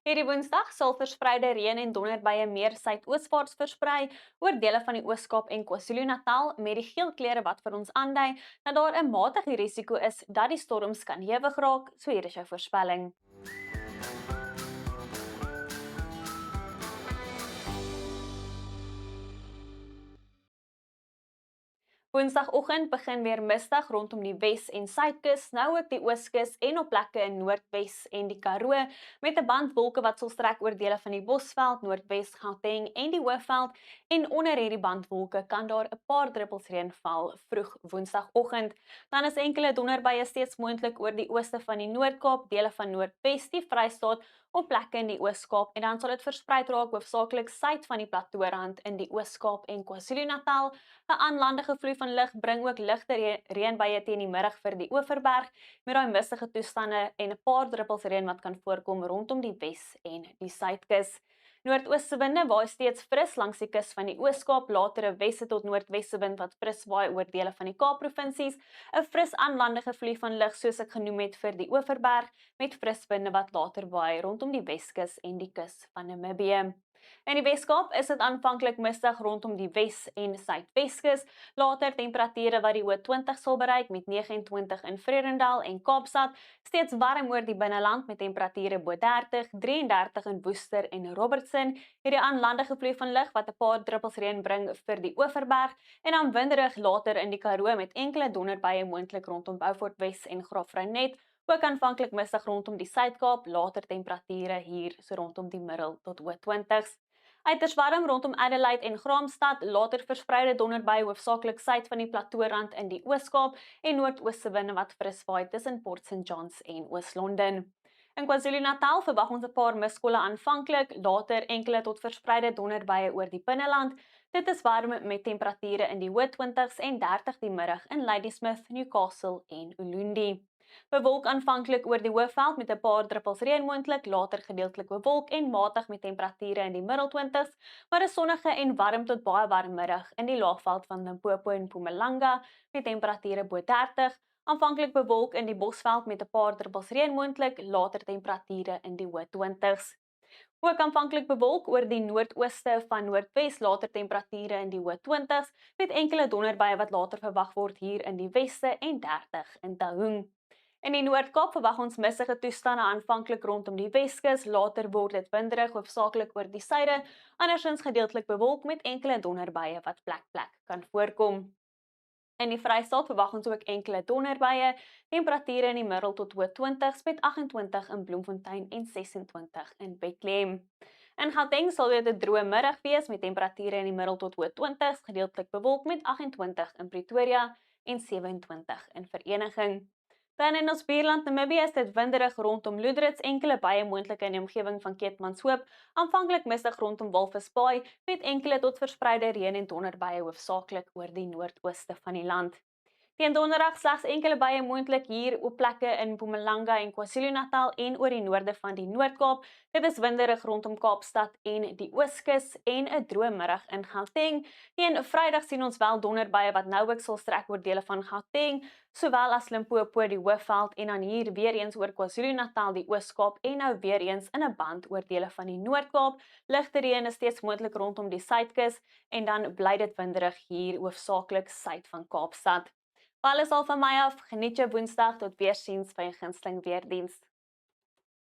Hierdie Woensdag sal verspreide reën en donderbuie meer suidooswaarts versprei oor dele van die Oos-Kaap en KwaZulu-Natal met die geel kleure wat vir ons aandui dat daar 'n matige risiko is dat die storms kan hewig raak, so hier is jou voorspelling. Woensdagoggend begin weer mistig rondom die Wes- en Suidkus, nou ook die Ooskus en op plekke in Noordwes en die Karoo, met 'n band wolke wat sal strek oor dele van die Bosveld, Noordwes, Gauteng en die Hoëveld, en onder hierdie bandwolke kan daar 'n paar druppels reën val vroeg Woensdagoggend. Dan is enkele donderbuie steeds moontlik oor die ooste van die Noord-Kaap, dele van Noordwes, die Vrystaat, op plekke in die Oos-Kaap en dan sal dit versprei raak hoofsaaklik suid van die Plateaurand in die Oos-Kaap en KwaZulu-Natal. 'n Aanlandige vloei van lug bring ook ligte reënbuie teen die middag vir die Oeverberg, met daai mistige toestande en 'n paar druppels reën wat kan voorkom rondom die Wes- en die Suidkus. Noordooste winde waai steeds fris langs die kus van die Oos-Kaap, later 'n weste tot noordweste wind wat fris waai oor dele van die Kaapprovinsies, 'n fris aanlandige vloei van lug soos ek genoem het vir die Oeverberg, met fris winde wat later waai rondom die Weskus en die kus van Namibië. In die Weskaap is dit aanvanklik mistig rondom die Wes- en Suidweskus, later temperature wat die hoë 20 sal bereik met 29 in Vredendal en Kaapstad, steeds warm oor die binneland met temperature bo 30, 33 in Woester en Robertson, hierdie aanlandige vloei van lug wat 'n paar druppels reën bring vir die Oeverberg, en dan winderig later in die Karoo met enkele donderbuie moontlik rondom Beaufort Wes en Graafrenet, ook aanvanklik mistig rondom die Suid-Kaap, later temperature hier so rondom die middel tot hoë 20s. Uiters warm rondom Adelaide en Graamsstad, later verspreide donderbuie hoofsaaklik suid van die Plateaurand in die Oos-Kaap en noordooste winde wat fris waai tussen Port St Johns en Oos-London. In KwaZulu-Natal verwag ons 'n paar miskolle aanvanklik, later enkele tot verspreide donderbuie oor die binneland. Dit is warm met temperature in die hoë 20s en 30 die middag in Ladysmith, Newcastle en Ulundi. Bewolk aanvanklik oor die Hoëveld met 'n paar druppels reën moontlik, later gedeeltelik bewolk en matig met temperature in die middel 20s, maar 'n sonnige en warm tot baie warm middag in die Laagveld van Limpopo en Mpumalanga met temperature bo 30, aanvanklik bewolk in die Bosveld met 'n paar druppels reën moontlik, later temperature in die hoë 20s. Ook aanvanklik bewolk oor die noordooste van Noordwes, later temperature in die hoë 20s met enkele donderbuie wat later verwag word hier in die weste en 30 in Taung. In die Noord-Kaap verwag ons missige toestande aanvanklik rondom die Weskus, later word dit winderig hoofsaaklik oor die suide, andersins gedeeltelik bewolk met enkele donderbuie wat plek kan voorkom. In die Vrystaat verwag ons ook enkele donderbuie, temperature in die middel tot hoë 20s met 28 in Bloemfontein en 26 in Bethlehem. In Gauteng sal dit 'n droë middag wees met temperature in die middel tot hoë 20s, gedeeltelik bewolk met 28 in Pretoria en 27 in Vereniging. Dan in ons buurland Namibië is dit winderig rondom Loedrits, enkele buie moontlik in die omgewing van Keetmanshoop, aanvanklik mistig rondom Walvisbaai met enkele tot verspreide reën en donderbuie hoofsaaklik oor die noordooste van die land. Teen donderdag slegs enkele buie moontlik hier op plekke in Mpumalanga en KwaZulu-Natal en oor die noorde van die Noord-Kaap. Dit is winderig rondom Kaapstad en die Ooskus en 'n droë middag in Gauteng. Teen Vrydag sien ons wel donderbuie wat nou ook sal strek oor dele van Gauteng, sowel as Limpopo, die Hoëveld en dan hier weer eens oor KwaZulu-Natal, die Oos-Kaap en nou weer eens in 'n band oor dele van die Noord-Kaap. Ligte reën is steeds moontlik rondom die Suidkus en dan bly dit winderig hier hoofsaaklik suid van Kaapstad. Alles al van my af, geniet jou Woensdag, tot weersiens by 'n gunsteling weerdiens.